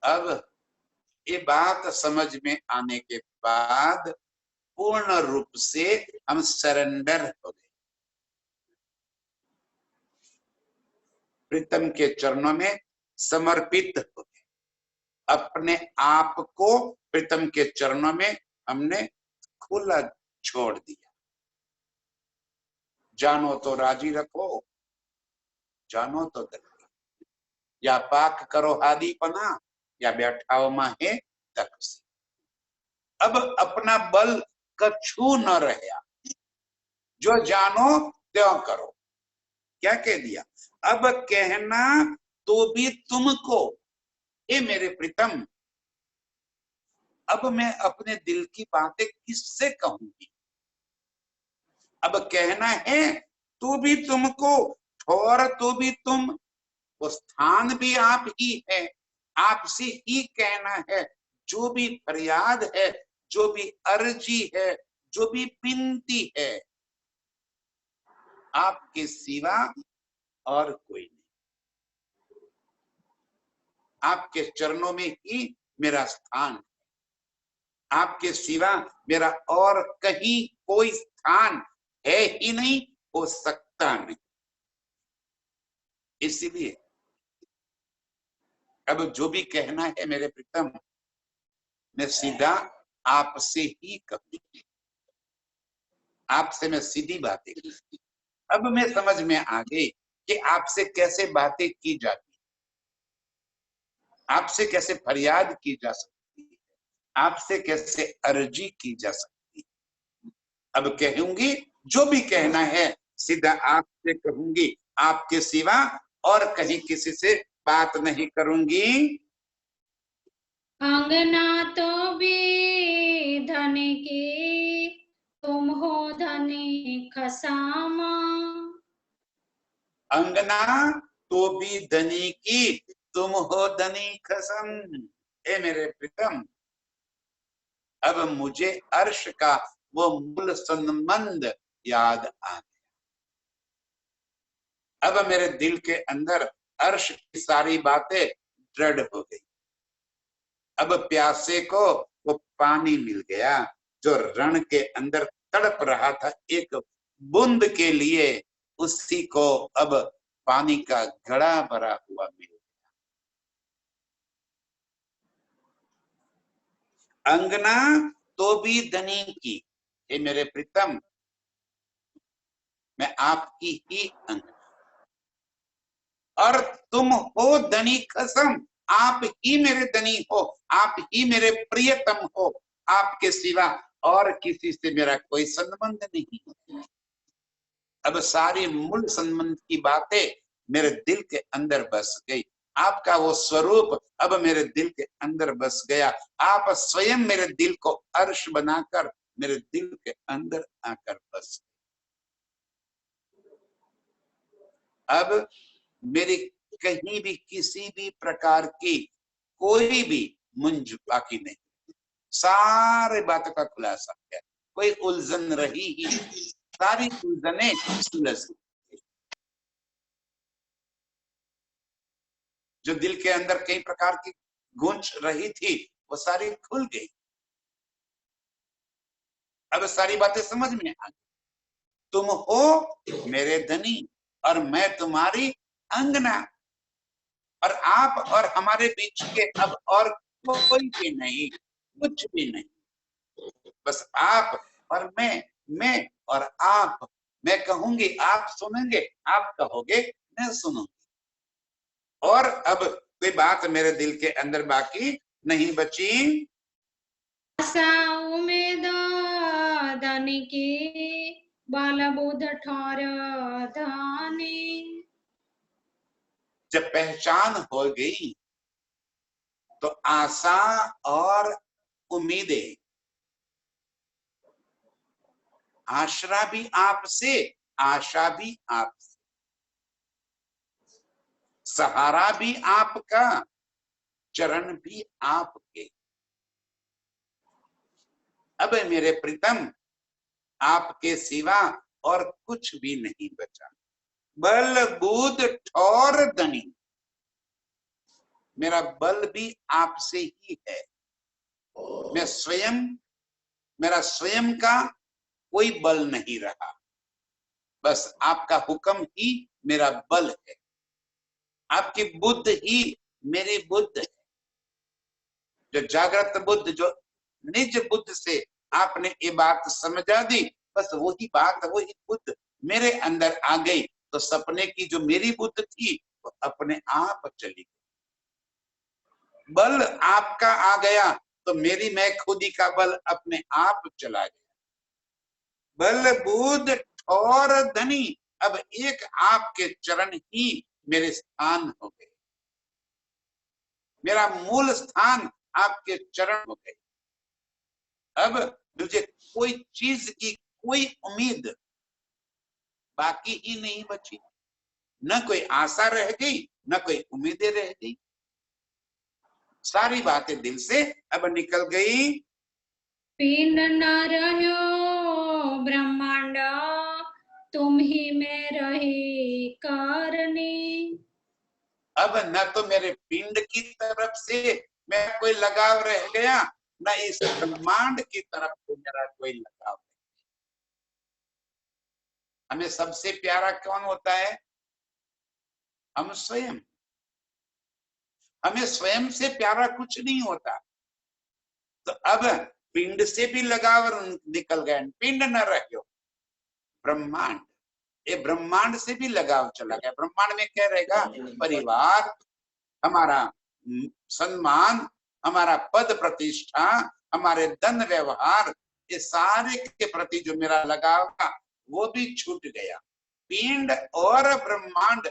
अब ये बात समझ में आने के बाद पूर्ण रूप से हम सरेंडर हो गए, प्रीतम के चरणों में समर्पित हो गए, अपने आप को प्रीतम के चरणों में हमने खुला छोड़ दिया। जानो तो राजी रखो, जानो तो दर्द, या पाक करो हादी पना, या बैठाओ माहे तक से। अब अपना बल कछु न रहा, जो जानो त्यों करो। क्या कह दिया? अब कहना तो भी तुमको, ए मेरे प्रीतम, अब मैं अपने दिल की बातें किससे कहूंगी? अब कहना है तो भी तुमको, और तो भी तुम, वो स्थान भी आप ही है, आपसे ही कहना है। जो भी फरियाद है, जो भी अर्जी है, जो भी विनती है, आपके सिवा और कोई नहीं। आपके चरणों में ही मेरा स्थान है, आपके सिवा मेरा और कहीं कोई स्थान है ही नहीं, हो सकता नहीं। इसलिए अब जो भी कहना है मेरे प्रीतम, मैं सीधा आपसे ही कहूंगी, आपसे मैं सीधी बातें करूंगी। अब मैं समझ में आ गई कि आपसे कैसे बातें की जाती, आपसे कैसे फरियाद की जा सकती है, आपसे कैसे अर्जी की जा सकती है। अब कहूंगी, जो भी कहना है सीधा आपसे कहूंगी, आपके सिवा और कहीं किसी से बात नहीं करूंगी। अंगना तो भी धन की, तुम हो धनी खसामा। अंगना तो भी धनी की, तुम हो धनी खसम। ए मेरे प्रीतम, अब मुझे अर्श का वो मूल संबंध याद आ गया। अब मेरे दिल के अंदर अर्श की सारी बातें दृढ़ हो गई। अब प्यासे को वो पानी मिल गया, जो रण के अंदर तड़प रहा था एक बूंद के लिए, उसी को अब पानी का घड़ा भरा हुआ मिल गया। अंगना तो भी धनी की, हे मेरे प्रीतम, मैं आपकी ही अंगना, और तुम हो धनी खसम, आप ही मेरे धनी हो, आप ही मेरे प्रियतम हो, आपके सिवा और किसी से मेरा कोई संबंध नहीं। अब सारी मूल संबंध की बातें मेरे दिल के अंदर बस गई। आपका वो स्वरूप अब मेरे दिल के अंदर बस गया। आप स्वयं मेरे दिल को अर्श बनाकर मेरे दिल के अंदर आकर बस गए। अब मेरी कहीं भी किसी भी प्रकार की कोई भी मुंज बाकी नहीं, सारे बातों का खुलासा है, कोई उलझन रही ही, सारी उलझने सुलझ, जो दिल के अंदर कई प्रकार की गूंज रही थी वो सारी खुल गई। अब सारी बातें समझ में आ गई। तुम हो मेरे धनी और मैं तुम्हारी अंगना, और आप और हमारे बीच के अब और कोई भी नहीं, कुछ भी नहीं, बस आप और मैं और आप। मैं कहूंगी आप सुनेंगे, आप कहोगे मैं सुनूंगी, और अब कोई बात मेरे दिल के अंदर बाकी नहीं बची। आशा उम्मीद धन की, बल बुध ठौर धानी। जब पहचान हो गई तो आशा और उम्मीदें, आशरा भी आपसे, आशा भी आपसे, सहारा भी आपका, चरण भी आपके। अब मेरे प्रीतम आपके सिवा और कुछ भी नहीं बचा। बल बूद ठौर धनी, मेरा बल भी आपसे ही है, मैं स्वयं, मेरा स्वयं का कोई बल नहीं रहा, बस आपका हुक्म ही मेरा बल है, आपकी बुद्ध ही मेरी बुद्ध है। जो जागृत बुद्ध, जो निज बुद्ध से आपने ये बात समझा दी, बस वही बात, वही बुद्ध मेरे अंदर आ गई, तो सपने की जो मेरी बुद्ध थी वो अपने आप चली गई। बल आपका आ गया तो मेरी मैं खुदी का बल अपने आप चला गया। बल बुद्ध ठौर धनी, अब एक आपके चरण ही मेरे स्थान हो गए, मेरा मूल स्थान आपके चरण हो गए। अब मुझे कोई चीज की कोई उम्मीद बाकी ही नहीं बची, न कोई आशा रह गई, न कोई उम्मीदें रह गई, सारी बातें दिल से अब निकल गई। पिंड न रह्यो ब्रह्मांड, तुम ही में रही करनी। अब न तो मेरे पिंड की तरफ से मेरा कोई लगाव रह गया, न इस ब्रह्मांड की तरफ से मेरा कोई लगाव। हमें सबसे प्यारा कौन होता है? हम स्वयं। हमें स्वयं से प्यारा कुछ नहीं होता। तो अब पिंड से भी लगाव निकल गया, पिंड न रहो ब्रह्मांड, ये ब्रह्मांड से भी लगाव चला गया। ब्रह्मांड में क्या रहेगा? परिवार, हमारा सम्मान, हमारा पद प्रतिष्ठा, हमारे धन व्यवहार, ये सारे के प्रति जो मेरा लगाव था वो भी छूट गया। पिंड और ब्रह्मांड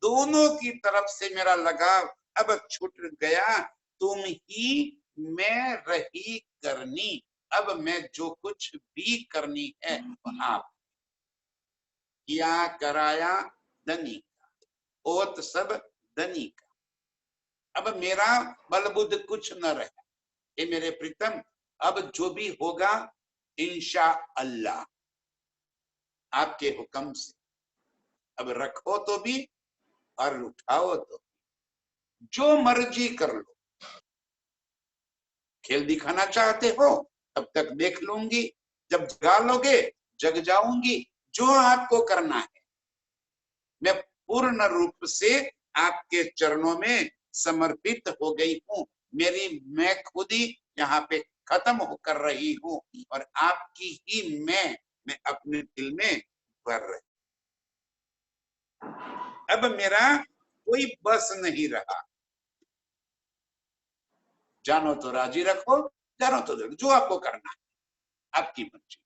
दोनों की तरफ से मेरा लगाव अब छूट गया। तुम ही मैं रही करनी, अब मैं जो कुछ भी करनी है आप किया कराया धनी का, ओत सब धनी का। अब मेरा बल बुद्ध कुछ न रहा। ये मेरे प्रीतम, अब जो भी होगा इंशा अल्लाह आपके हुक्म से। अब रखो तो भी और उठाओ तो, जो मर्जी कर लो। खेल दिखाना चाहते हो तब तक देख लूंगी, जब जगा लोगे जग जाऊंगी, जो आपको करना है। मैं पूर्ण रूप से आपके चरणों में समर्पित हो गई हूं। मेरी मैं खुद ही यहाँ पे खत्म होकर रही हूं और आपकी ही मैं अपने दिल में भर रही। अब मेरा कोई बस नहीं रहा। जानो तो राजी रखो, जानो तो दो, जो आपको करना है आपकी मर्जी।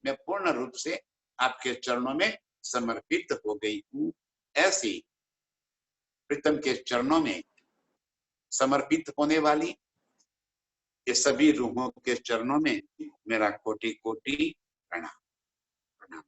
मैं पूर्ण रूप से आपके चरणों में समर्पित हो गई हूं। ऐसी प्रीतम के चरणों में समर्पित होने वाली ये सभी रूहों के चरणों में मेरा कोटि कोटि प्रणाम। प्रणाम।